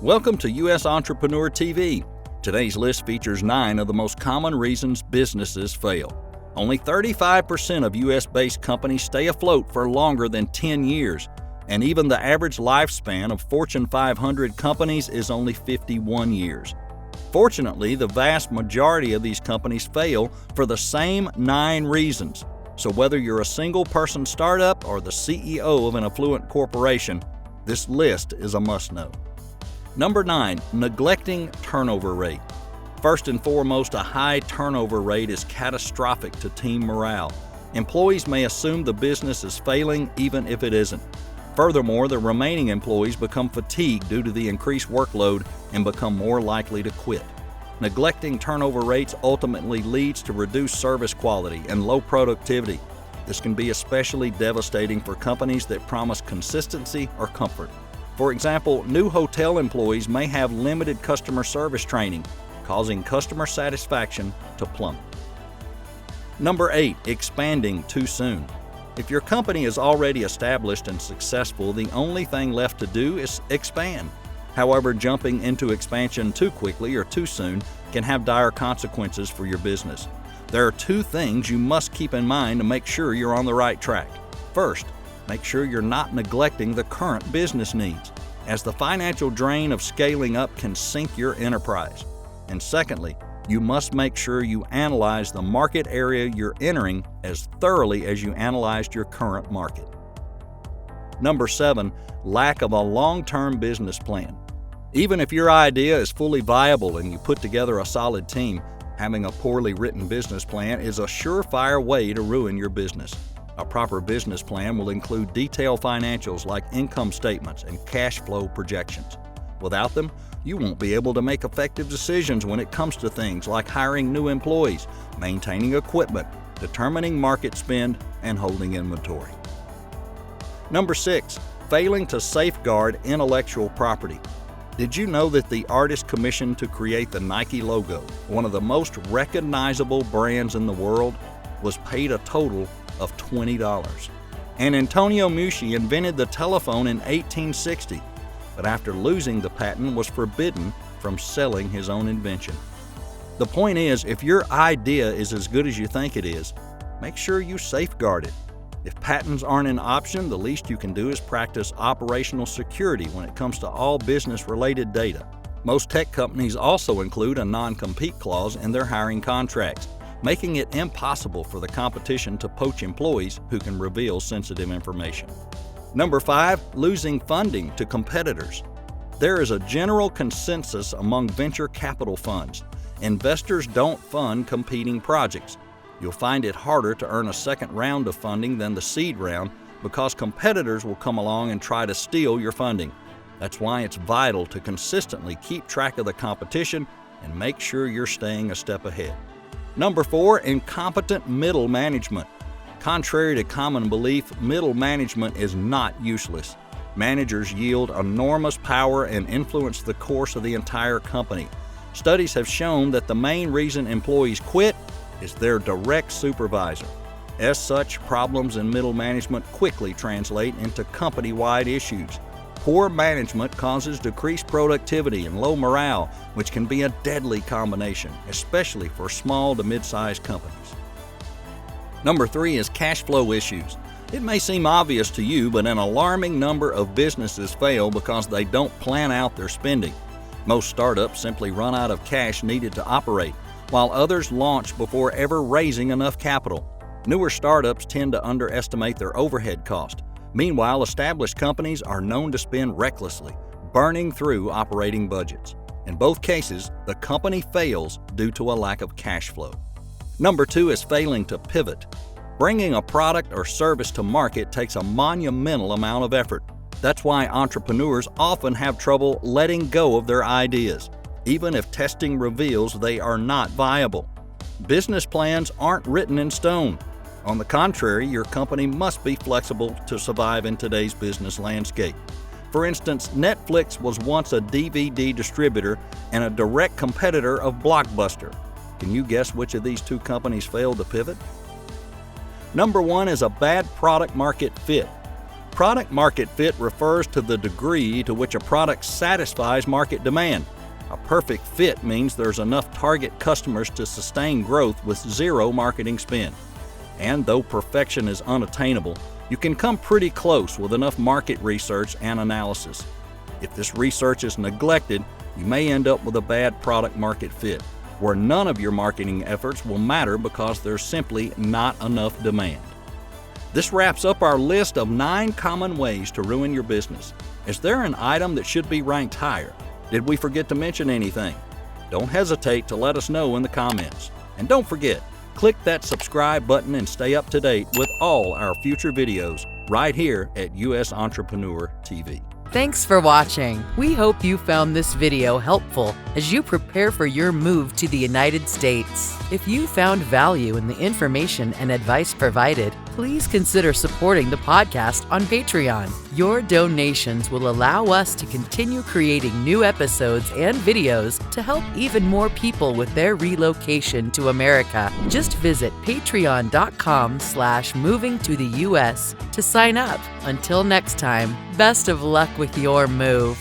Welcome to U.S. Entrepreneur TV. Today's list features 9 of the most common reasons businesses fail. Only 35% of U.S.-based companies stay afloat for longer than 10 years, and even the average lifespan of Fortune 500 companies is only 51 years. Fortunately, the vast majority of these companies fail for the same 9 reasons. So whether you're a single-person startup or the CEO of an affluent corporation, this list is a must-know. Number 9, neglecting turnover rate. First and foremost, a high turnover rate is catastrophic to team morale. Employees may assume the business is failing even if it isn't. Furthermore, the remaining employees become fatigued due to the increased workload and become more likely to quit. Neglecting turnover rates ultimately leads to reduced service quality and low productivity. This can be especially devastating for companies that promise consistency or comfort. For example, new hotel employees may have limited customer service training, causing customer satisfaction to plummet. Number 8, expanding too soon. If your company is already established and successful, the only thing left to do is expand. However, jumping into expansion too quickly or too soon can have dire consequences for your business. There are 2 things you must keep in mind to make sure you're on the right track. First, make sure you're not neglecting the current business needs, as the financial drain of scaling up can sink your enterprise. And secondly, you must make sure you analyze the market area you're entering as thoroughly as you analyzed your current market. Number 7, lack of a long-term business plan. Even if your idea is fully viable and you put together a solid team, having a poorly written business plan is a surefire way to ruin your business. A proper business plan will include detailed financials like income statements and cash flow projections. Without them, you won't be able to make effective decisions when it comes to things like hiring new employees, maintaining equipment, determining market spend, and holding inventory. Number 6, failing to safeguard intellectual property. Did you know that the artist commissioned to create the Nike logo, one of the most recognizable brands in the world, was paid a total of $20. And Antonio Meucci invented the telephone in 1860, but after losing the patent was forbidden from selling his own invention. The point is, if your idea is as good as you think it is, make sure you safeguard it. If patents aren't an option, the least you can do is practice operational security when it comes to all business-related data. Most tech companies also include a non-compete clause in their hiring contracts, making it impossible for the competition to poach employees who can reveal sensitive information. Number 5, losing funding to competitors. There is a general consensus among venture capital funds. Investors don't fund competing projects. You'll find it harder to earn a second round of funding than the seed round because competitors will come along and try to steal your funding. That's why it's vital to consistently keep track of the competition and make sure you're staying a step ahead. Number 4, incompetent middle management. Contrary to common belief, middle management is not useless. Managers yield enormous power and influence the course of the entire company. Studies have shown that the main reason employees quit is their direct supervisor. As such, problems in middle management quickly translate into company-wide issues. Poor management causes decreased productivity and low morale, which can be a deadly combination, especially for small to mid-sized companies. Number 3 is cash flow issues. It may seem obvious to you, but an alarming number of businesses fail because they don't plan out their spending. Most startups simply run out of cash needed to operate, while others launch before ever raising enough capital. Newer startups tend to underestimate their overhead cost. Meanwhile, established companies are known to spend recklessly, burning through operating budgets. In both cases, the company fails due to a lack of cash flow. Number 2 is failing to pivot. Bringing a product or service to market takes a monumental amount of effort. That's why entrepreneurs often have trouble letting go of their ideas, even if testing reveals they are not viable. Business plans aren't written in stone. On the contrary, your company must be flexible to survive in today's business landscape. For instance, Netflix was once a DVD distributor and a direct competitor of Blockbuster. Can you guess which of these 2 companies failed to pivot? Number 1 is a bad product market fit. Product market fit refers to the degree to which a product satisfies market demand. A perfect fit means there's enough target customers to sustain growth with zero marketing spend. And though perfection is unattainable, you can come pretty close with enough market research and analysis. If this research is neglected, you may end up with a bad product market fit, where none of your marketing efforts will matter because there's simply not enough demand. This wraps up our list of 9 common ways to ruin your business. Is there an item that should be ranked higher? Did we forget to mention anything? Don't hesitate to let us know in the comments. And don't forget, click that subscribe button and stay up to date with all our future videos right here at US Entrepreneur TV. Thanks for watching. We hope you found this video helpful as you prepare for your move to the United States. If you found value in the information and advice provided, please consider supporting the podcast on Patreon. Your donations will allow us to continue creating new episodes and videos to help even more people with their relocation to America. Just visit patreon.com/movingtotheus to sign up. Until next time, best of luck with your move.